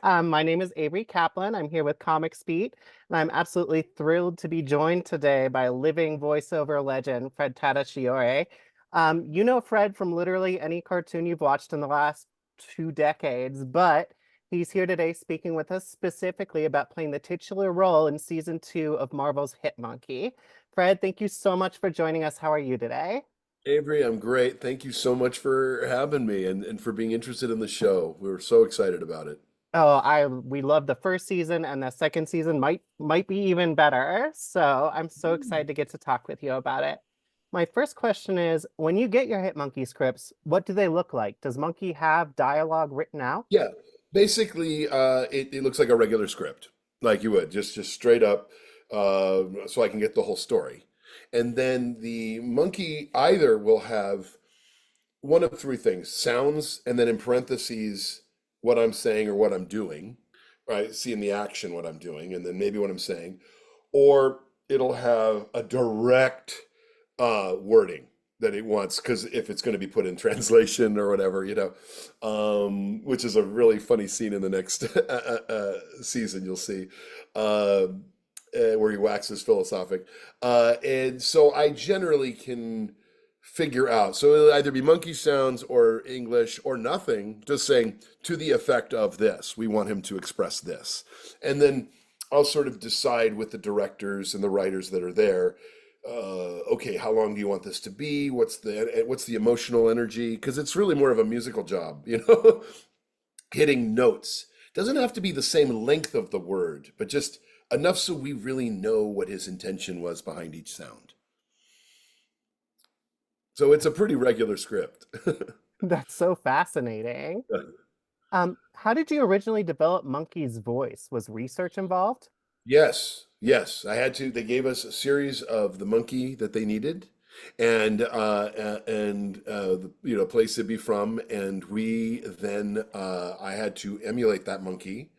there. My name is Avery Kaplan. I'm here with Comics Beat, and I'm absolutely thrilled to be joined today by living voiceover legend, Fred Tatasciore. You know Fred from literally any cartoon you've watched in the last 2 decades, but he's here today speaking with us specifically about playing the titular role in season 2 of Marvel's Hit Monkey. Fred, thank you so much for joining us. How are you today? Avery, I'm great. Thank you so much for having me and for being interested in the show. We were so excited about it. We love the first season and the second season might be even better. So I'm so excited to get to talk with you about it. My first question is, when you get your Hit Monkey scripts, what do they look like? Does Monkey have dialogue written out? Yeah, basically, it looks like a regular script, like you would, just straight up, so I can get the whole story. And then the monkey either will have one of three things: sounds, and then in parentheses, what I'm saying or what I'm doing, right? Seeing the action, what I'm doing, and then maybe what I'm saying, or it'll have a direct wording that it wants, because if it's going to be put in translation or whatever, which is a really funny scene in the next season, you'll see, where he waxes philosophic. And so I generally can figure out. So it'll either be monkey sounds or English or nothing, just saying to the effect of this. We want him to express this. And then I'll sort of decide with the directors and the writers that are there, okay, how long do you want this to be? What's the emotional energy? Because it's really more of a musical job, hitting notes. Doesn't have to be the same length of the word, but just enough so we really know what his intention was behind each sound. So it's a pretty regular script. That's so fascinating. How did you originally develop Monkey's voice? Was research involved? Yes, yes. I had to. They gave us a series of the monkey that they needed, and place to be from, and we then I had to emulate that monkey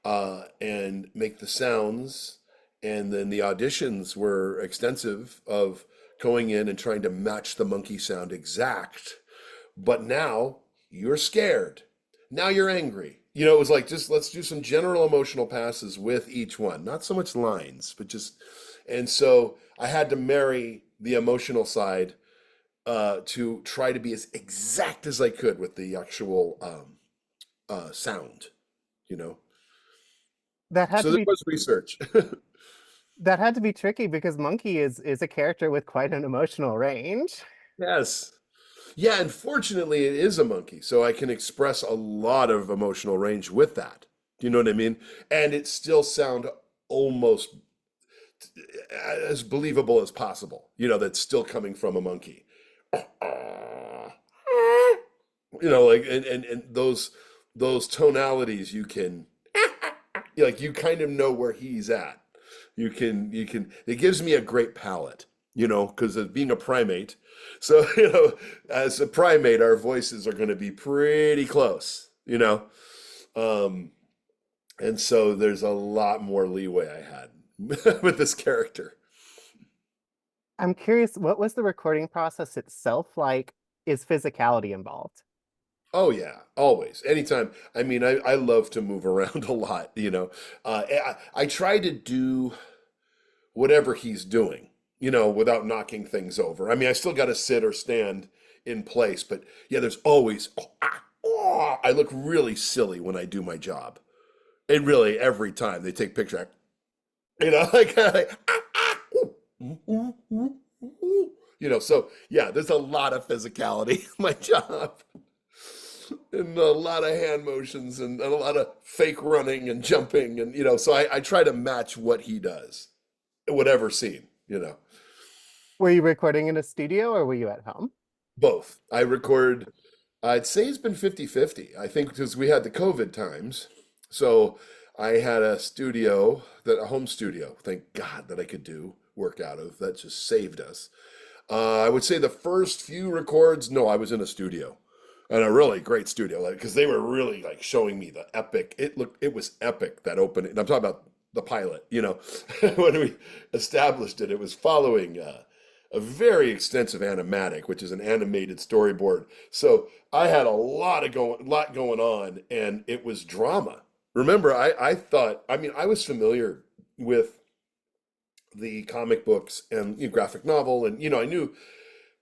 and make the sounds, and then the auditions were extensive of going in and trying to match the monkey sound exact. But now you're scared. Now you're angry. It was like, just let's do some general emotional passes with each one. Not so much lines, but just. And so I had to marry the emotional side to try to be as exact as I could with the actual sound, you know. That had So to there be was research. that had to be tricky because Monkey is a character with quite an emotional range. Yes. Yeah, and fortunately it is a monkey, so I can express a lot of emotional range with that. Do you know what I mean? And it still sound almost as believable as possible. That's still coming from a monkey. Like and those tonalities you can like you kind of know where he's at. You can it gives me a great palate, because of being a primate. So, as a primate, our voices are going to be pretty close. Um, and so there's a lot more leeway I had with this character. I'm curious, what was the recording process itself like? Is physicality involved? Oh yeah, always, anytime. I mean, I love to move around a lot. I try to do whatever he's doing, without knocking things over. I mean, I still got to sit or stand in place, but yeah, there's always, I look really silly when I do my job. And really, every time they take picture, like, so yeah, there's a lot of physicality in my job, and a lot of hand motions, and a lot of fake running and jumping, and so I try to match what he does, whatever scene. Were you recording in a studio or were you at home? Both. I'd say it's been 50-50. I think because we had the COVID times. So I had a home studio, thank God, that I could do work out of. That just saved us. I would say the first few records, no, I was in a studio, and a really great studio, like, because they were really like showing me the epic. It was epic, that opening. I'm talking about the pilot. When we established it, it was following a very extensive animatic, which is an animated storyboard. So I had a lot going on, and it was drama. remember, I thought, I mean, I was familiar with the comic books and graphic novel, and I knew,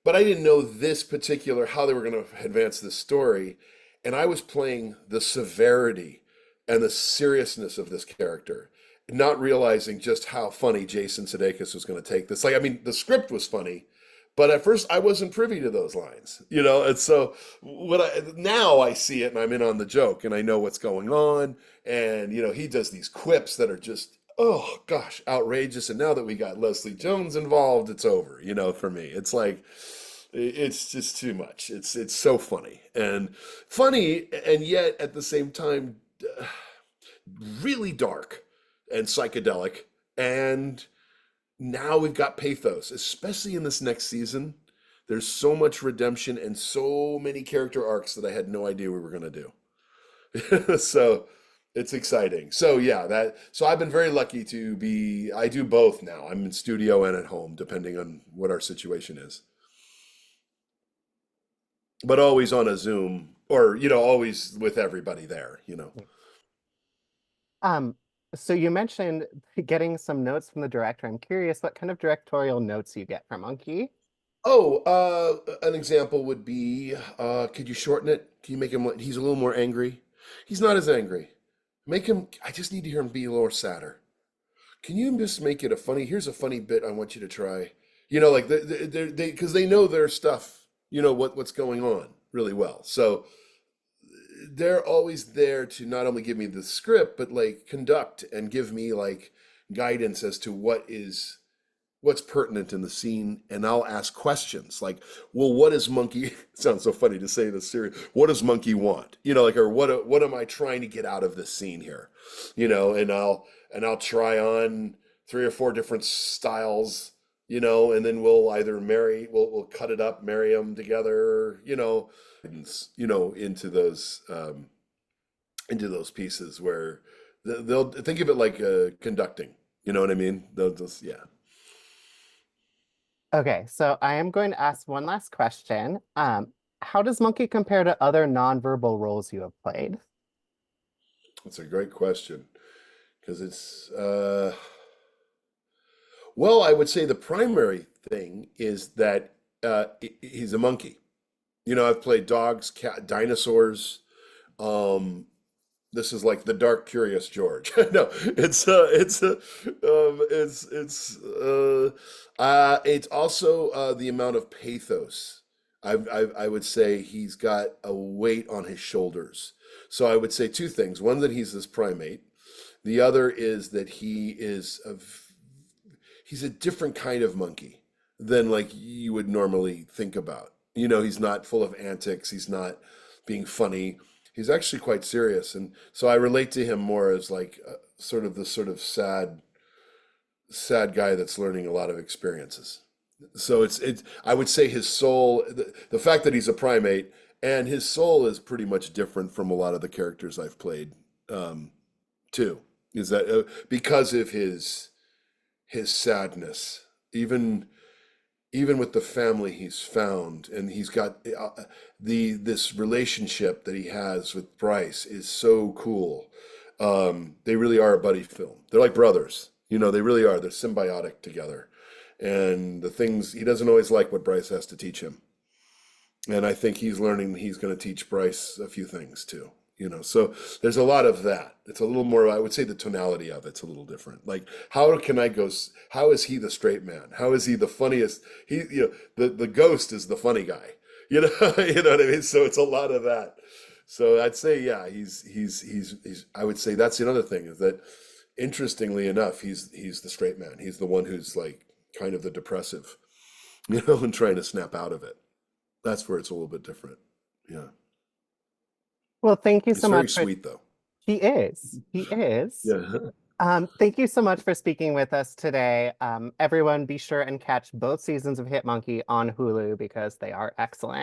but I didn't know this particular how they were going to advance this story, and I was playing the severity and the seriousness of this character, not realizing just how funny Jason Sudeikis was going to take this. Like, I mean, the script was funny, but at first I wasn't privy to those lines, and so now I see it and I'm in on the joke and I know what's going on, and he does these quips that are just, oh gosh, outrageous. And now that we got Leslie Jones involved, it's over, for me. It's like it's just too much. It's so funny, and yet at the same time really dark and psychedelic. And now we've got pathos, especially in this next season. There's so much redemption and so many character arcs that I had no idea we were going to do. So it's exciting. So yeah, so I've been very lucky to be, I do both now. I'm in studio and at home, depending on what our situation is. But always on a Zoom, or always with everybody there. Um, so you mentioned getting some notes from the director. I'm curious what kind of directorial notes you get from Monkey. Oh, an example would be, could you shorten it? Can you make him, he's a little more angry? He's not as angry. Make him, I just need to hear him be a little sadder. Can you just make it a funny, here's a funny bit I want you to try. Like because they know their stuff, what's going on really well. So they're always there to not only give me the script, but like conduct and give me like guidance as to what's pertinent in the scene. And I'll ask questions like, well, what does Monkey, it sounds so funny to say this serious, what does Monkey want? Like, or what am I trying to get out of this scene here? And I'll try on three or four different styles, and then we'll either we'll cut it up, marry them together, into those pieces where they'll think of it like conducting. You know what I mean? They'll just, yeah. Okay, so I am going to ask one last question. How does Monkey compare to other nonverbal roles you have played? That's a great question because well, I would say the primary thing is that he's a monkey. I've played dogs, cat, dinosaurs. Um, this is like the dark, curious George. No, it's also the amount of pathos. I would say he's got a weight on his shoulders. So I would say two things. One, that he's this primate. The other is that he's a different kind of monkey than like you would normally think about. He's not full of antics. He's not being funny. He's actually quite serious, and so I relate to him more as like sort of sad guy that's learning a lot of experiences. So it's I would say his soul, the fact that he's a primate and his soul is pretty much different from a lot of the characters I've played, um, too. Is that because of his sadness, even with the family he's found, and he's got this relationship that he has with Bryce is so cool. They really are a buddy film. They're like brothers. They really are. They're symbiotic together. And the things he doesn't always like what Bryce has to teach him. And I think he's learning he's going to teach Bryce a few things too. So there's a lot of that. It's a little more, I would say the tonality of it's a little different. Like, how is he the straight man? How is he the funniest? The ghost is the funny guy. You know what I mean? So it's a lot of that. So I'd say, yeah, I would say that's another thing is that interestingly enough, he's the straight man. He's the one who's like kind of the depressive, and trying to snap out of it. That's where it's a little bit different. Yeah. Well, thank you He's so very much for sweet though. he is. He is. Yeah. Thank you so much for speaking with us today. Everyone, be sure and catch both seasons of Hit Monkey on Hulu because they are excellent.